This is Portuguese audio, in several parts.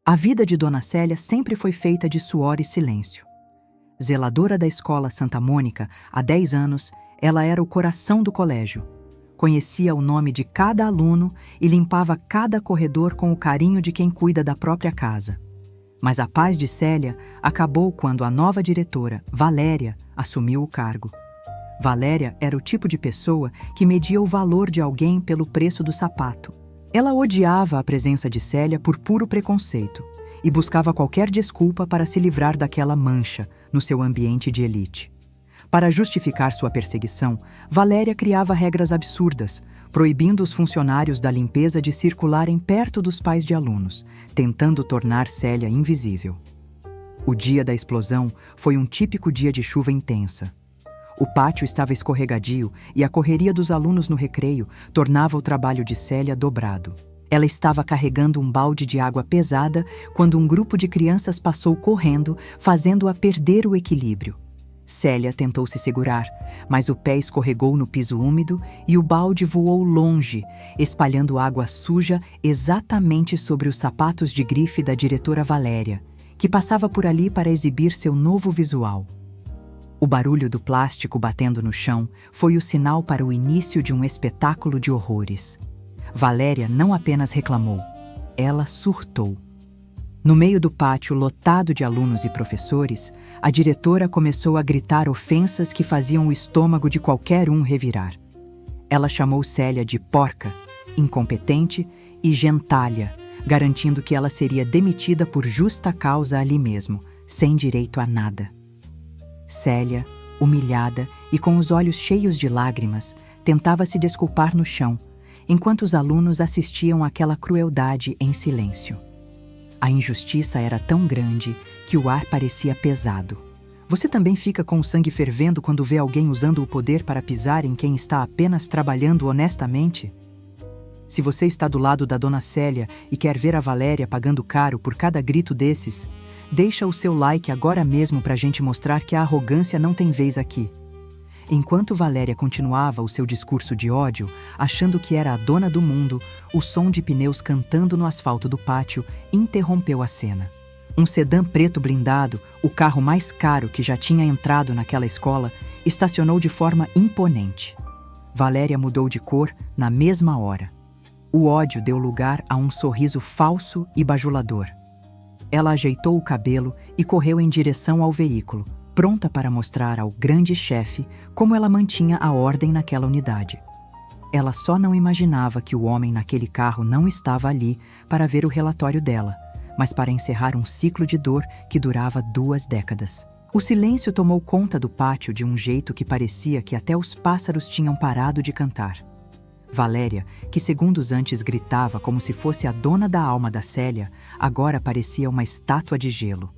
A vida de Dona Célia sempre foi feita de suor e silêncio. Zeladora da escola Santa Mônica, há 10 anos, ela era o coração do colégio. Conhecia o nome de cada aluno e limpava cada corredor com o carinho de quem cuida da própria casa. Mas a paz de Célia acabou quando a nova diretora, Valéria, assumiu o cargo. Valéria era o tipo de pessoa que media o valor de alguém pelo preço do sapato. Ela odiava a presença de Célia por puro preconceito e buscava qualquer desculpa para se livrar daquela mancha no seu ambiente de elite. Para justificar sua perseguição, Valéria criava regras absurdas, proibindo os funcionários da limpeza de circularem perto dos pais de alunos, tentando tornar Célia invisível. O dia da explosão foi um típico dia de chuva intensa. O pátio estava escorregadio e a correria dos alunos no recreio tornava o trabalho de Célia dobrado. Ela estava carregando um balde de água pesada quando um grupo de crianças passou correndo, fazendo-a perder o equilíbrio. Célia tentou se segurar, mas o pé escorregou no piso úmido e o balde voou longe, espalhando água suja exatamente sobre os sapatos de grife da diretora Valéria, que passava por ali para exibir seu novo visual. O barulho do plástico batendo no chão foi o sinal para o início de um espetáculo de horrores. Valéria não apenas reclamou, ela surtou. No meio do pátio lotado de alunos e professores, a diretora começou a gritar ofensas que faziam o estômago de qualquer um revirar. Ela chamou Célia de porca, incompetente e gentalha, garantindo que ela seria demitida por justa causa ali mesmo, sem direito a nada. Célia, humilhada e com os olhos cheios de lágrimas, tentava se desculpar no chão, enquanto os alunos assistiam àquela crueldade em silêncio. A injustiça era tão grande que o ar parecia pesado. Você também fica com o sangue fervendo quando vê alguém usando o poder para pisar em quem está apenas trabalhando honestamente? Se você está do lado da Dona Célia e quer ver a Valéria pagando caro por cada grito desses, deixa o seu like agora mesmo para a gente mostrar que a arrogância não tem vez aqui. Enquanto Valéria continuava o seu discurso de ódio, achando que era a dona do mundo, o som de pneus cantando no asfalto do pátio interrompeu a cena. Um sedã preto blindado, o carro mais caro que já tinha entrado naquela escola, estacionou de forma imponente. Valéria mudou de cor na mesma hora. O ódio deu lugar a um sorriso falso e bajulador. Ela ajeitou o cabelo e correu em direção ao veículo, pronta para mostrar ao grande chefe como ela mantinha a ordem naquela unidade. Ela só não imaginava que o homem naquele carro não estava ali para ver o relatório dela, mas para encerrar um ciclo de dor que durava 2 décadas. O silêncio tomou conta do pátio de um jeito que parecia que até os pássaros tinham parado de cantar. Valéria, que segundos antes gritava como se fosse a dona da alma da Célia, agora parecia uma estátua de gelo.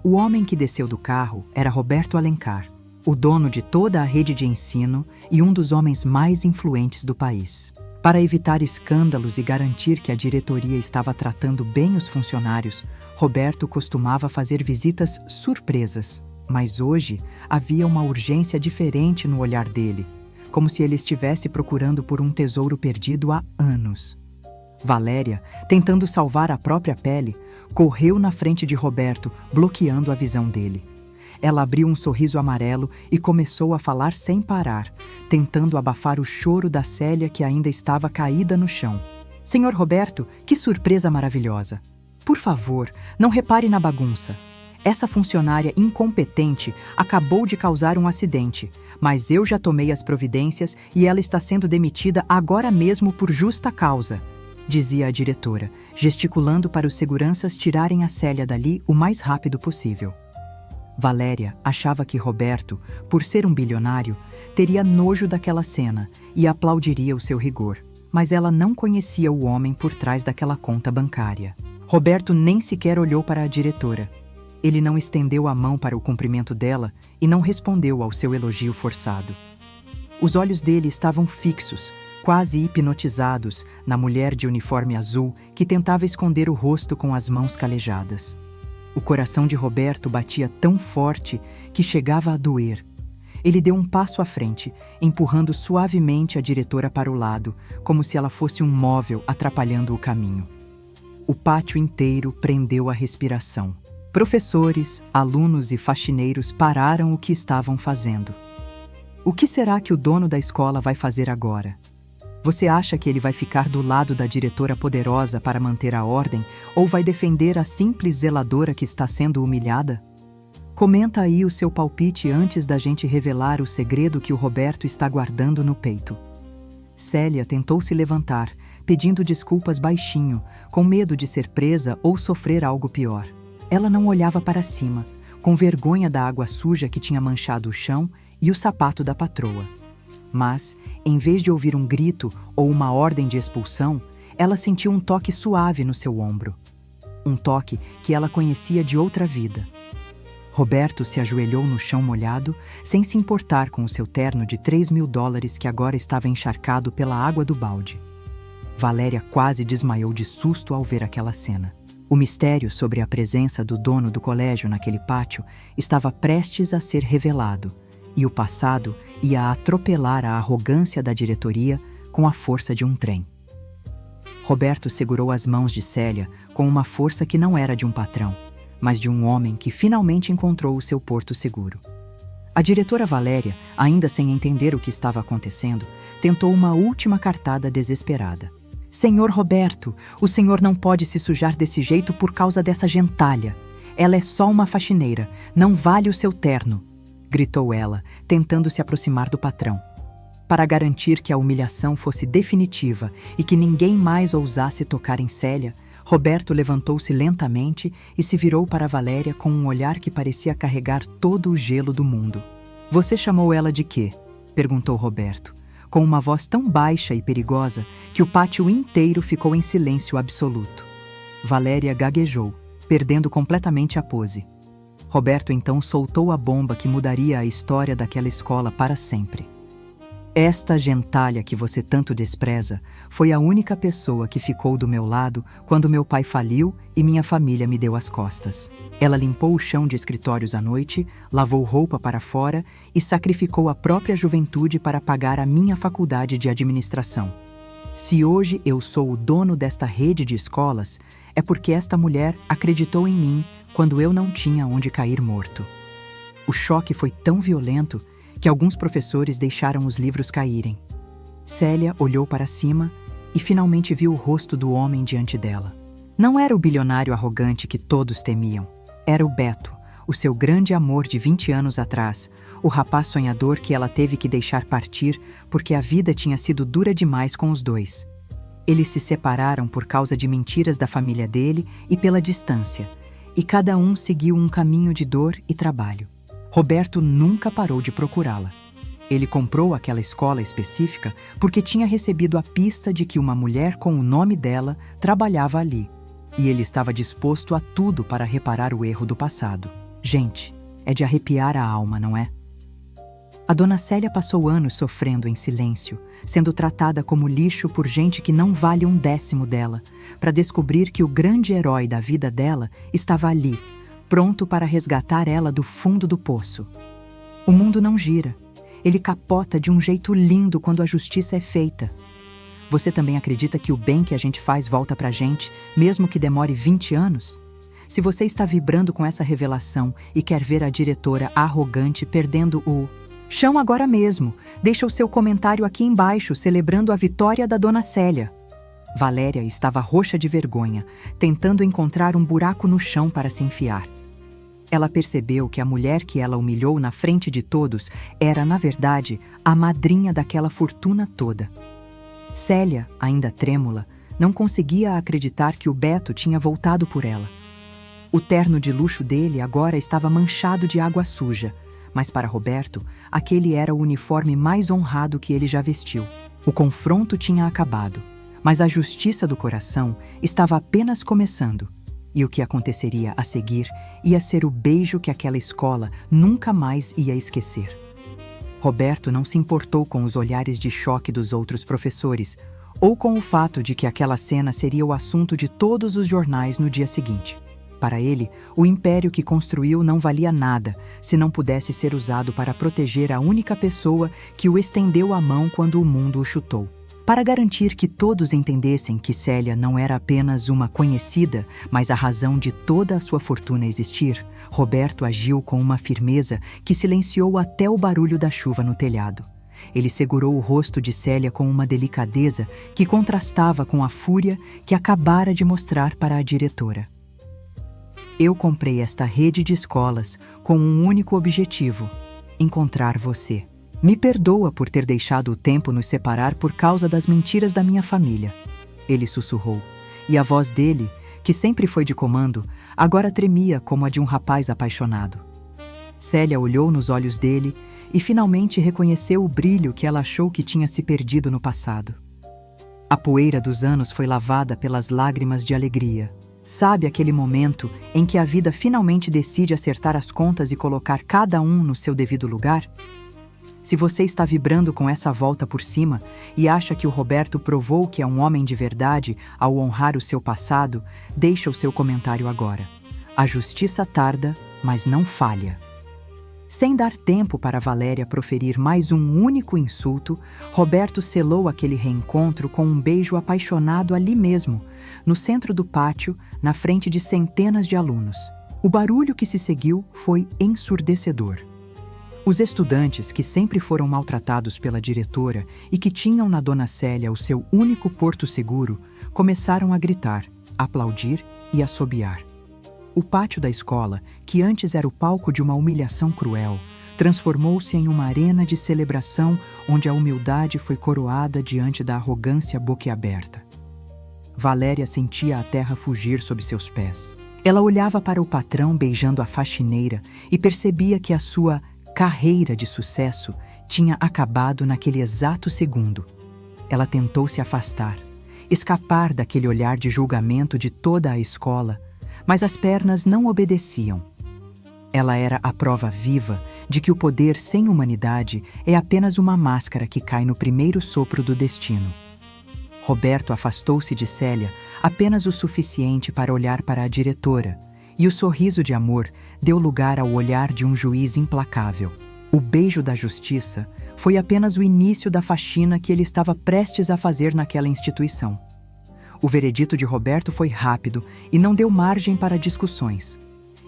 O homem que desceu do carro era Roberto Alencar, o dono de toda a rede de ensino e um dos homens mais influentes do país. Para evitar escândalos e garantir que a diretoria estava tratando bem os funcionários, Roberto costumava fazer visitas surpresas. Mas hoje havia uma urgência diferente no olhar dele, como se ele estivesse procurando por um tesouro perdido há anos. Valéria, tentando salvar a própria pele, correu na frente de Roberto, bloqueando a visão dele. Ela abriu um sorriso amarelo e começou a falar sem parar, tentando abafar o choro da Célia que ainda estava caída no chão. Senhor Roberto, que surpresa maravilhosa! Por favor, não repare na bagunça. Essa funcionária incompetente acabou de causar um acidente, mas eu já tomei as providências e ela está sendo demitida agora mesmo por justa causa, dizia a diretora, gesticulando para os seguranças tirarem a Célia dali o mais rápido possível. Valéria achava que Roberto, por ser um bilionário, teria nojo daquela cena e aplaudiria o seu rigor, mas ela não conhecia o homem por trás daquela conta bancária. Roberto nem sequer olhou para a diretora. Ele não estendeu a mão para o cumprimento dela e não respondeu ao seu elogio forçado. Os olhos dele estavam fixos, quase hipnotizados, na mulher de uniforme azul que tentava esconder o rosto com as mãos calejadas. O coração de Roberto batia tão forte que chegava a doer. Ele deu um passo à frente, empurrando suavemente a diretora para o lado, como se ela fosse um móvel atrapalhando o caminho. o pátio inteiro prendeu a respiração. Professores, alunos e faxineiros pararam o que estavam fazendo. O que será que o dono da escola vai fazer agora? Você acha que ele vai ficar do lado da diretora poderosa para manter a ordem ou vai defender a simples zeladora que está sendo humilhada? Comenta aí o seu palpite antes da gente revelar o segredo que o Roberto está guardando no peito. Célia tentou se levantar, pedindo desculpas baixinho, com medo de ser presa ou sofrer algo pior. Ela não olhava para cima, com vergonha da água suja que tinha manchado o chão e o sapato da patroa. Mas, em vez de ouvir um grito ou uma ordem de expulsão, ela sentiu um toque suave no seu ombro. Um toque que ela conhecia de outra vida. Roberto se ajoelhou no chão molhado, sem se importar com o seu terno de $3.000 que agora estava encharcado pela água do balde. Valéria quase desmaiou de susto ao ver aquela cena. O mistério sobre a presença do dono do colégio naquele pátio estava prestes a ser revelado, e o passado ia atropelar a arrogância da diretoria com a força de um trem. Roberto segurou as mãos de Célia com uma força que não era de um patrão, mas de um homem que finalmente encontrou o seu porto seguro. A diretora Valéria, ainda sem entender o que estava acontecendo, tentou uma última cartada desesperada. Senhor Roberto, o senhor não pode se sujar desse jeito por causa dessa gentalha. Ela é só uma faxineira, não vale o seu terno, gritou ela, tentando se aproximar do patrão. Para garantir que a humilhação fosse definitiva e que ninguém mais ousasse tocar em Célia, Roberto levantou-se lentamente e se virou para Valéria com um olhar que parecia carregar todo o gelo do mundo. Você chamou ela de quê? Perguntou Roberto, com uma voz tão baixa e perigosa que o pátio inteiro ficou em silêncio absoluto. Valéria gaguejou, perdendo completamente a pose. Roberto então soltou a bomba que mudaria a história daquela escola para sempre. Esta gentalha que você tanto despreza foi a única pessoa que ficou do meu lado quando meu pai faliu e minha família me deu as costas. Ela limpou o chão de escritórios à noite, lavou roupa para fora e sacrificou a própria juventude para pagar a minha faculdade de administração. Se hoje eu sou o dono desta rede de escolas, é porque esta mulher acreditou em mim quando eu não tinha onde cair morto. O choque foi tão violento que alguns professores deixaram os livros caírem. Célia olhou para cima e finalmente viu o rosto do homem diante dela. Não era o bilionário arrogante que todos temiam. Era o Beto, o seu grande amor de 20 anos atrás, o rapaz sonhador que ela teve que deixar partir porque a vida tinha sido dura demais com os dois. Eles se separaram por causa de mentiras da família dele e pela distância, e cada um seguiu um caminho de dor e trabalho. Roberto nunca parou de procurá-la. Ele comprou aquela escola específica porque tinha recebido a pista de que uma mulher com o nome dela trabalhava ali. E ele estava disposto a tudo para reparar o erro do passado. Gente, é de arrepiar a alma, não é? A dona Célia passou anos sofrendo em silêncio, sendo tratada como lixo por gente que não vale um décimo dela, para descobrir que o grande herói da vida dela estava ali, pronto para resgatar ela do fundo do poço. O mundo não gira. Ele capota de um jeito lindo quando a justiça é feita. Você também acredita que o bem que a gente faz volta pra gente, mesmo que demore 20 anos? Se você está vibrando com essa revelação e quer ver a diretora arrogante perdendo o chão agora mesmo, deixa o seu comentário aqui embaixo celebrando a vitória da dona Célia. Valéria estava roxa de vergonha, tentando encontrar um buraco no chão para se enfiar. Ela percebeu que a mulher que ela humilhou na frente de todos era, na verdade, a madrinha daquela fortuna toda. Célia, ainda trêmula, não conseguia acreditar que o Beto tinha voltado por ela. O terno de luxo dele agora estava manchado de água suja, mas para Roberto, aquele era o uniforme mais honrado que ele já vestiu. O confronto tinha acabado, mas a justiça do coração estava apenas começando. E o que aconteceria a seguir ia ser o beijo que aquela escola nunca mais ia esquecer. Roberto não se importou com os olhares de choque dos outros professores, ou com o fato de que aquela cena seria o assunto de todos os jornais no dia seguinte. Para ele, o império que construiu não valia nada se não pudesse ser usado para proteger a única pessoa que o estendeu a mão quando o mundo o chutou. Para garantir que todos entendessem que Célia não era apenas uma conhecida, mas a razão de toda a sua fortuna existir, Roberto agiu com uma firmeza que silenciou até o barulho da chuva no telhado. Ele segurou o rosto de Célia com uma delicadeza que contrastava com a fúria que acabara de mostrar para a diretora. Eu comprei esta rede de escolas com um único objetivo: encontrar você. Me perdoa por ter deixado o tempo nos separar por causa das mentiras da minha família. Ele sussurrou, e a voz dele, que sempre foi de comando, agora tremia como a de um rapaz apaixonado. Célia olhou nos olhos dele e finalmente reconheceu o brilho que ela achou que tinha se perdido no passado. A poeira dos anos foi lavada pelas lágrimas de alegria. Sabe aquele momento em que a vida finalmente decide acertar as contas e colocar cada um no seu devido lugar? Se você está vibrando com essa volta por cima e acha que o Roberto provou que é um homem de verdade ao honrar o seu passado, deixa o seu comentário agora. A justiça tarda, mas não falha. Sem dar tempo para Valéria proferir mais um único insulto, Roberto selou aquele reencontro com um beijo apaixonado ali mesmo, no centro do pátio, na frente de centenas de alunos. O barulho que se seguiu foi ensurdecedor. Os estudantes, que sempre foram maltratados pela diretora e que tinham na Dona Célia o seu único porto seguro, começaram a gritar, aplaudir e assobiar. O pátio da escola, que antes era o palco de uma humilhação cruel, transformou-se em uma arena de celebração onde a humildade foi coroada diante da arrogância boquiaberta. Valéria sentia a terra fugir sob seus pés. Ela olhava para o patrão beijando a faxineira e percebia que a sua carreira de sucesso tinha acabado naquele exato segundo. Ela tentou se afastar, escapar daquele olhar de julgamento de toda a escola, mas as pernas não obedeciam. Ela era a prova viva de que o poder sem humanidade é apenas uma máscara que cai no primeiro sopro do destino. Roberto afastou-se de Célia apenas o suficiente para olhar para a diretora, e o sorriso de amor deu lugar ao olhar de um juiz implacável. O beijo da justiça foi apenas o início da faxina que ele estava prestes a fazer naquela instituição. O veredito de Roberto foi rápido e não deu margem para discussões.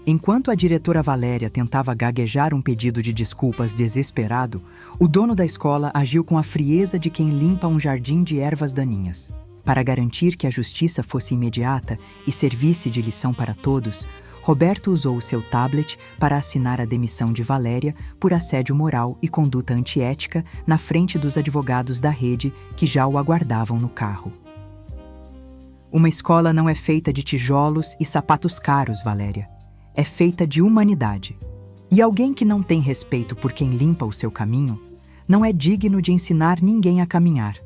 Enquanto a diretora Valéria tentava gaguejar um pedido de desculpas desesperado, o dono da escola agiu com a frieza de quem limpa um jardim de ervas daninhas. Para garantir que a justiça fosse imediata e servisse de lição para todos, Roberto usou o seu tablet para assinar a demissão de Valéria por assédio moral e conduta antiética na frente dos advogados da rede que já o aguardavam no carro. Uma escola não é feita de tijolos e sapatos caros, Valéria. É feita de humanidade. E alguém que não tem respeito por quem limpa o seu caminho não é digno de ensinar ninguém a caminhar,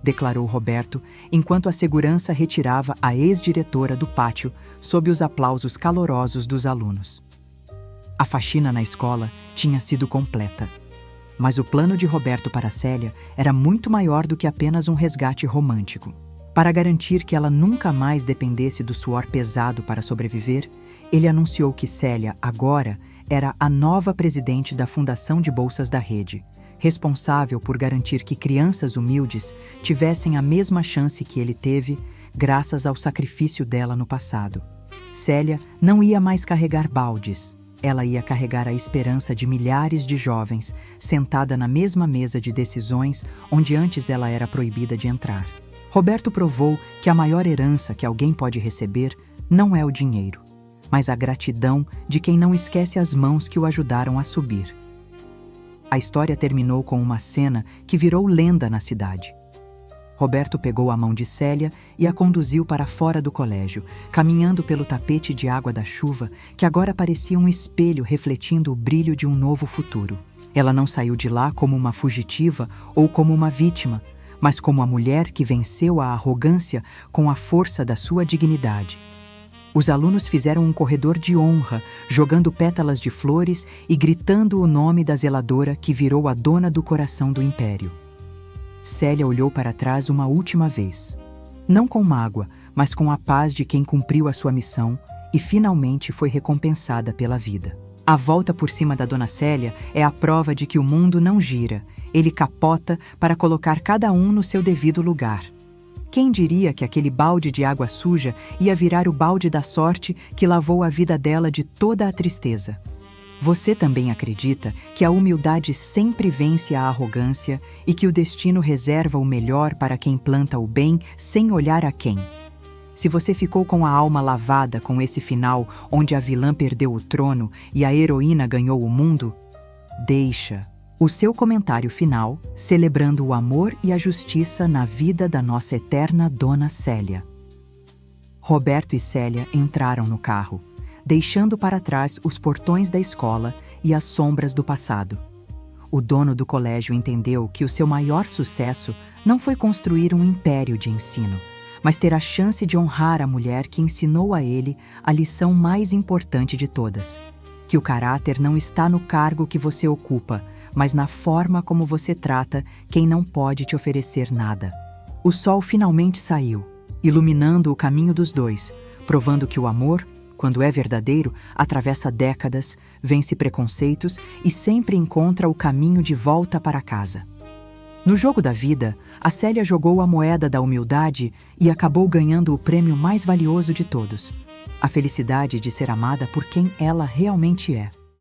declarou Roberto, enquanto a segurança retirava a ex-diretora do pátio sob os aplausos calorosos dos alunos. A faxina na escola tinha sido completa, mas o plano de Roberto para Célia era muito maior do que apenas um resgate romântico. Para garantir que ela nunca mais dependesse do suor pesado para sobreviver, ele anunciou que Célia, agora, era a nova presidente da Fundação de Bolsas da Rede, responsável por garantir que crianças humildes tivessem a mesma chance que ele teve, graças ao sacrifício dela no passado. Célia não ia mais carregar baldes. Ela ia carregar a esperança de milhares de jovens, sentada na mesma mesa de decisões onde antes ela era proibida de entrar. Roberto provou que a maior herança que alguém pode receber não é o dinheiro, mas a gratidão de quem não esquece as mãos que o ajudaram a subir. A história terminou com uma cena que virou lenda na cidade. Roberto pegou a mão de Célia e a conduziu para fora do colégio, caminhando pelo tapete de água da chuva, que agora parecia um espelho refletindo o brilho de um novo futuro. Ela não saiu de lá como uma fugitiva ou como uma vítima, mas como a mulher que venceu a arrogância com a força da sua dignidade. Os alunos fizeram um corredor de honra, jogando pétalas de flores e gritando o nome da zeladora que virou a dona do coração do império. Célia olhou para trás uma última vez. Não com mágoa, mas com a paz de quem cumpriu a sua missão e finalmente foi recompensada pela vida. A volta por cima da Dona Célia é a prova de que o mundo não gira, ele capota para colocar cada um no seu devido lugar. Quem diria que aquele balde de água suja ia virar o balde da sorte que lavou a vida dela de toda a tristeza? Você também acredita que a humildade sempre vence a arrogância e que o destino reserva o melhor para quem planta o bem sem olhar a quem? Se você ficou com a alma lavada com esse final onde a vilã perdeu o trono e a heroína ganhou o mundo, deixa o seu comentário final celebrando o amor e a justiça na vida da nossa eterna Dona Célia. Roberto e Célia entraram no carro, deixando para trás os portões da escola e as sombras do passado. O dono do colégio entendeu que o seu maior sucesso não foi construir um império de ensino, mas ter a chance de honrar a mulher que ensinou a ele a lição mais importante de todas: que o caráter não está no cargo que você ocupa, mas na forma como você trata quem não pode te oferecer nada. O sol finalmente saiu, iluminando o caminho dos dois, provando que o amor, quando é verdadeiro, atravessa décadas, vence preconceitos e sempre encontra o caminho de volta para casa. No jogo da vida, a Célia jogou a moeda da humildade e acabou ganhando o prêmio mais valioso de todos: a felicidade de ser amada por quem ela realmente é.